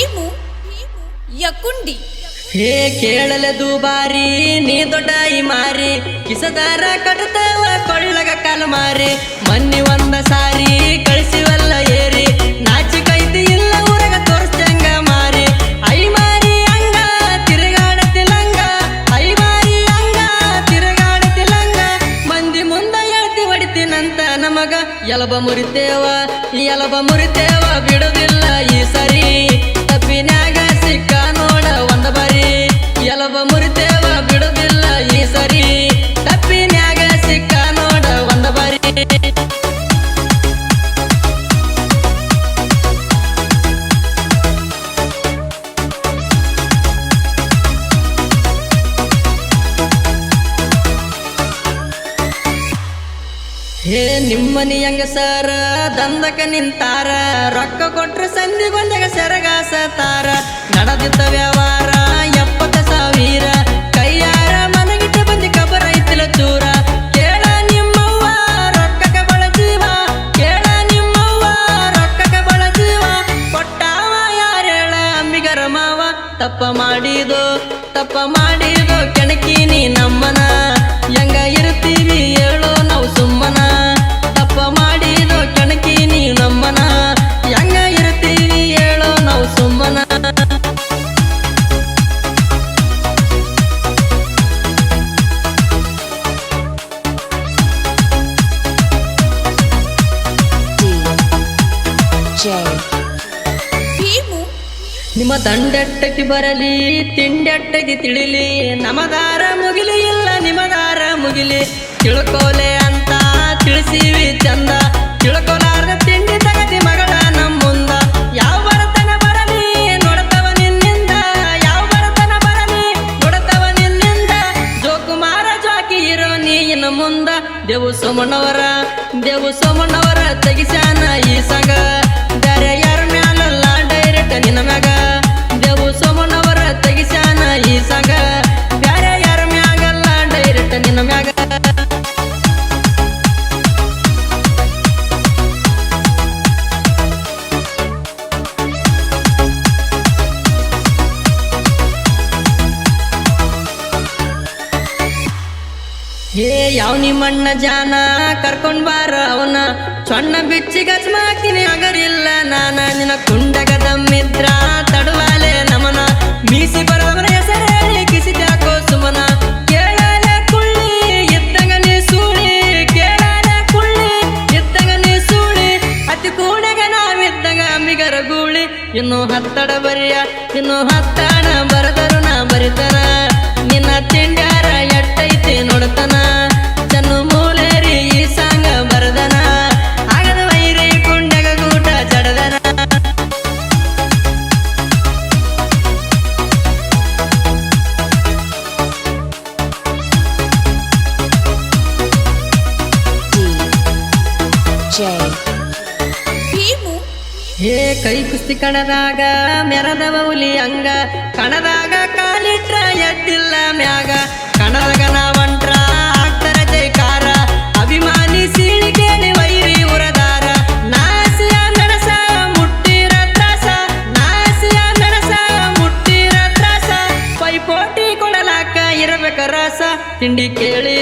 ಭೀಮು ಯಕುಂಡಿ ಹೇ ಕೇಳಲೆ ದುಬಾರಿ ನೀ ದೊಡ್ಡ ಈ ಮಾರಿ ಕಿಸದಾರ ಕಟ್ಟತವ ಕೊಳ್ಳಗ ಕಾಲು ಮಾರಿ ಮನ್ನಿ ಒಂದ ಸಾರಿ ಕಳಿಸಿವಲ್ಲ ಏರಿ ನಾಚಿ ಕೈತಿ ಇಲ್ಲ ಊರಗ ತೋರಿಸ್ತಂಗ ಮಾರಿ ಐ ಮಾರಿ ಅಂಗ ತಿರುಗಾಡತಿಲಂಗ ಐ ಮಾರಿ ಅಂಗ ತಿರುಗಾಡತಿಲಂಗ ಮಂದಿ ಮುಂದ ಹೇಳ್ತಿ ಹೊಡಿತೀನಂತ ನಮಗ ಎಲಬ ಮುರಿತೇವ ಬಿಡುದಿಲ್ಲ ಈ ಸರಿ ತಪ್ಪಿನ್ಯಾಗ ಸಿಕ್ಕ ನೋಡ ಒಂದ ಬರಿ ಎಲಬ ಮುರಿತೇವ ಬಿಡುದಿಲ್ಲ ಈ ಸರಿ ತಪ್ಪಿನ್ಯಾಗ ಸಿಕ್ಕ ನೋಡ ಒಂದ ಬರಿ ಹೇ ನಿಮ್ಮನಿ ಹೆಂಗಸರ ದಂದಕ ನಿಂತಾರ ರೊಕ್ಕ ಕೊಟ್ರ ಸಂದಿಗೊಂದಾಗ ಸೆರಗಾಸತಾರ ನಡೆದಿದ್ದ ವ್ಯವಹಾರ 70,000 ಕೈಯಾರ ಮನಗಿಟ್ಟ ಬಂದಿ ಕಬರ ಐತಿಲ ಚೂರ ಕೇಳ ನಿಮ್ಮವ್ವ ರೊಕ್ಕಕ ಬಳ ಜೀವ ಕೇಳ ನಿಮ್ಮವ್ವ ರೊಕ್ಕಕ ಬಳ ಜೀವ ಕೊಟ್ಟಾವ ಯಾರೇಳ ಅಂಬಿಗರ ಮಾವ ತಪ್ಪ ಮಾಡಿದೋ ಕೆಣಕೀನಿ ನಮ್ಮನ ಹೆಂಗ ಇರ್ತೀವಿ ಹೇಳೋ ನಾವು ಸುಮ್ಮನ ತಪ್ಪ ಮಾಡಿದೋ ಕೆಣಕೀನಿ ನಮ್ಮನ ಹೆಂಗ ಇರ್ತೀವಿ ಹೇಳೋ ನಾವು ಸುಮ್ಮನ ಭೀಮು ನಿಮ್ಮ ದಂಡೆಟ್ಟಕ್ಕೆ ಬರಲಿ ತಿಂಡೆಟ್ಟಗೆ ತಿಳಿಲಿ ನಮದಾರ ಮುಗಿಲಿ ಇಲ್ಲ ನಿಮದಾರ ಮುಗಿಲಿ ತಿಳ್ಕೋಲೆ ಅಂತ ತಿಳಿಸಿವಿ ಚಂದ ತಿಳ್ಕೊಲಾರ್ದ ತಿಂಡಿ ತಗತಿ ಮಗಳ ನಮ್ಮ ಮುಂದ ಯಾವ ಬರತನ ಬರಲಿ ನೋಡ್ತವ ನಿನ್ನಿಂದ ಯಾವ ಬರತನ ಬರಲಿ ನೋಡ್ತವ ನಿನ್ನಿಂದ ಜೋಕುಮಾರ ಜಾಕಿ ಇರೋ ನೀ ಇನ್ನು ಮುಂದ ದೇವು ಸೋಮಣ್ಣವರ ತೆಗಿಸ್ಯಾನ ಈ ಸಂಗ ಬೇರೆ ಯಾರ ಮ್ಯಾಲಲ್ಲ ಡೈರೆಕ್ಟ್ ನಿನ್ನ ಮ್ಯಾಗ ದೇವು ಸೋಮಣ್ಣವರ ತೆಗಿಸ್ಯಾನ ಈ ಸಂಗ ಬೇರೆ ಯಾರ ಮ್ಯಾಗಲ್ಲ ಡೈರೆಕ್ಟ್ ನಿನ್ನ ಮ್ಯಾಗ ಹೇ ಯಾವ ನಿಮ್ಮಣ್ಣ ಜಾನ ಕರ್ಕೊಂಡ್ ಬಾರ ಅವನ ಸಣ್ಣ ಬಿಚ್ಚಿ ಗಜ್ಮ ಹಾಕ್ತೀನಿ ಅಗರಿಲ್ಲ ನಾನ ನಿನ್ನ ಕುಂಡಗ ದಮ್ಮಿದ್ರ ತಡವಾಲೆ ನಮನ ಮೀಸಿ ಬರದವರ ಹೆಸರು ಹೇಳಿ ಕಿಸಿದ್ಯಾಕೋ ಸುಮನ ಕೇಳಲೆ ಕುಳ್ಳಿ ಇದ್ದಂಗ ನೀ ಸೂಳಿ ಕೇಳಲೆ ಕುಳ್ಳಿ ಇದ್ದಂಗ ನೀ ಸೂಳಿ ಅತಿ ಕೂಡಗ ನಾವಿದ್ದಂಗ ಅಂಬಿಗರ ಗೂಳಿ ಇನ್ನು ಹತ್ತಡ ಬರದರು ನಾ ಬರಿತನ ನಿನ್ನ ತಿಂಡ್ಯಾರ ಎಟ್ಟೈತಿ ನೋಡ್ತನ ಚನ್ನು ಮೂಲೇರಿ ಈ ಸಾಂಗ ಬರದನ ಆಗದ ವೈರಿ ಕುಂಡಗ ಗೂಟ ಜಡದನ ಭೀಮು ಹೇ ಕೈ ಕುಸ್ತಿ ಕಣದಾಗ ಮೆರದವ ಹುಲಿ ಹಂಗ ಕಣದಾಗ ಕಾಲಿಟ್ರ ಎದ್ದಿಲ್ಲ ಮ್ಯಾಗ ಕಣದಾಗ ನಾವಂಟ್ರ ಆಗ್ತಾರ ಜೈಕಾರ ಅಭಿಮಾನಿ ಸೀಳಿ ಕೇಳಿ ವೈರಿ ಉರದಾರ ನಾಸಿಯ ಮೆಣಸ ಮುಟ್ಟಿರ ತ್ರಾಸ ಪೈಪೋಟಿ ಕೊಡಲಾಕ ಇರಬೇಕ ರಸ ತಿಂಡಿ ಕೇಳಿ